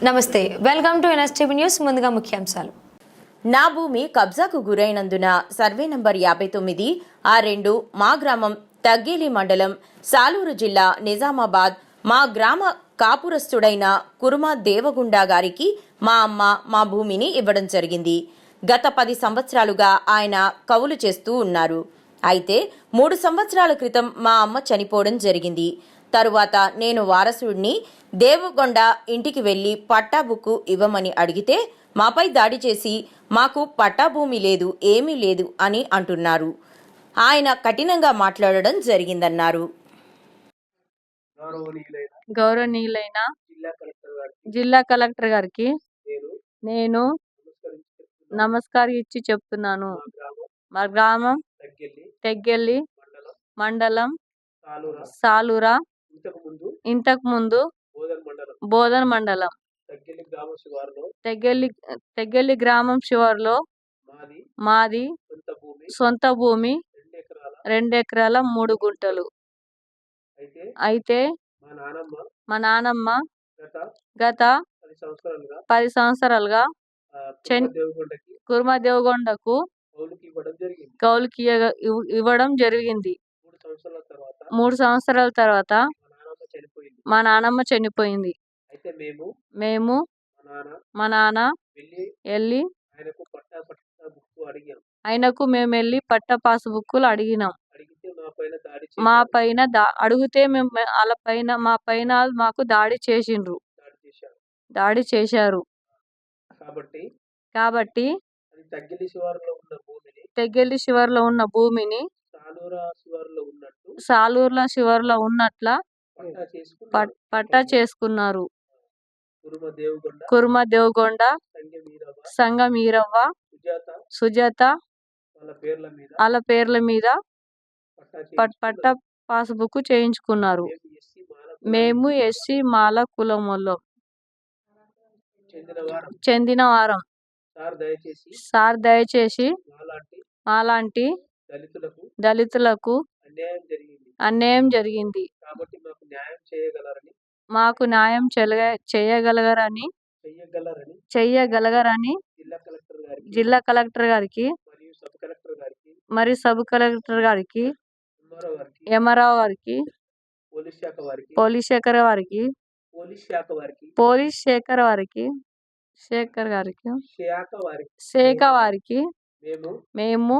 నమస్తే, welcome to NSTV news. ముందుగా ముఖ్యాంశాలు. నా భూమి కబ్జాకు గురైనందున సర్వే నంబర్ 59/2 మా గ్రామం తగ్గేలి మండలం సాలూరు జిల్లా నిజామాబాద్ మా గ్రామ కాపురస్తుడైన కురుమ దేవగుండా గారికి మా అమ్మ మా భూమిని ఇవ్వడం జరిగింది. గత 10 సంవత్సరాలుగా ఆయన కవులు చేస్తూ ఉన్నారు. అయితే 3 సంవత్సరాల క్రితం మా అమ్మ చనిపోవడం జరిగింది. తరువాత నేను వారసుడిని దేవగొండ ఇంటికి వెళ్లి పట్టా బుక్కు ఇవ్వమని అడిగితే మాపై దాడి చేసి మాకు పట్టా భూమి లేదు, ఏమీ లేదు అని అంటున్నారు. ఆయన కఠినంగా మాట్లాడడం జరిగిందన్నారు. గౌరవనీయులైన జిల్లా కలెక్టర్ గారికి నేను నమస్కరించి చెప్తున్నాను. మా గ్రామం తెగ్గెల్లి మండలం సాలూరా, ఇంతకు ముందు బోధన్ మండలం తెగ్గెల్లి గ్రామం శివారులో మాది సొంత భూమి 2 ఎకరాల 3 గుంటలు. అయితే మా నానమ్మ గత 10 సంవత్సరాలుగా కుర్మ దేవగొండకు కౌలుకి ఇవ్వడం జరిగింది. 3 సంవత్సరాల తర్వాత మా నానమ్మ చనిపోయింది. మేము మా నాన్న వెళ్ళి ఆయనకు మేము వెళ్ళి పట్టా పాస్ బుక్కులు అడిగినాం. మా పైన అడిగితే మేము వాళ్ళ పైన మా పైన మాకు దాడి చేశారు. కాబట్టి తెగ్గెల్లి శివారులో ఉన్న భూమిని సాలూరులో శివారులో ఉన్నట్ల పట్టా చేసుకున్నారు. కుర్మ దేవగొండ, సంగం ఈరవ్వ, సుజాత వాళ్ళ పేర్ల మీద పట్టా పాస్ బుక్ చేయించుకున్నారు. మేము ఎస్సీ మాల కులములో చెందిన వారం. సార్ దయచేసి మాలాంటి దళితులకు అన్యాయం జరిగింది. మాకు న్యాయం చేయగలగరని జిల్లా కలెక్టర్ గారికి మరియు సబ్ కలెక్టర్ గారికి, ఎంఆర్ఓ గారికి, పోలీస్ శాఖ వారికి మేము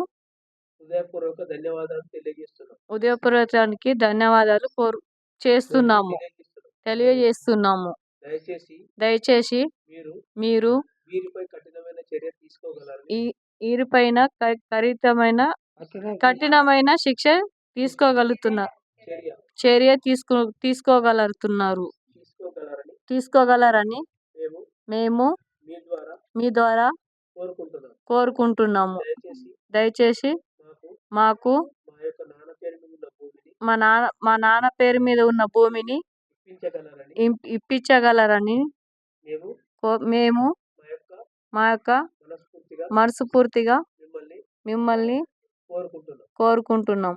ఉదయపూర్వకానికి ధన్యవాదాలు తెలియజేస్తున్నాము. దయచేసి మీరు వీరిపైన కఠినమైన శిక్ష తీసుకోగలరని మేము మీ ద్వారా కోరుకుంటున్నాము. దయచేసి మాకు మా నాన్న పేరు మీద ఉన్న భూమిని ఇప్పించగలరని మేము మా యొక్క మనస్ఫూర్తిగా మిమ్మల్ని కోరుకుంటున్నాం.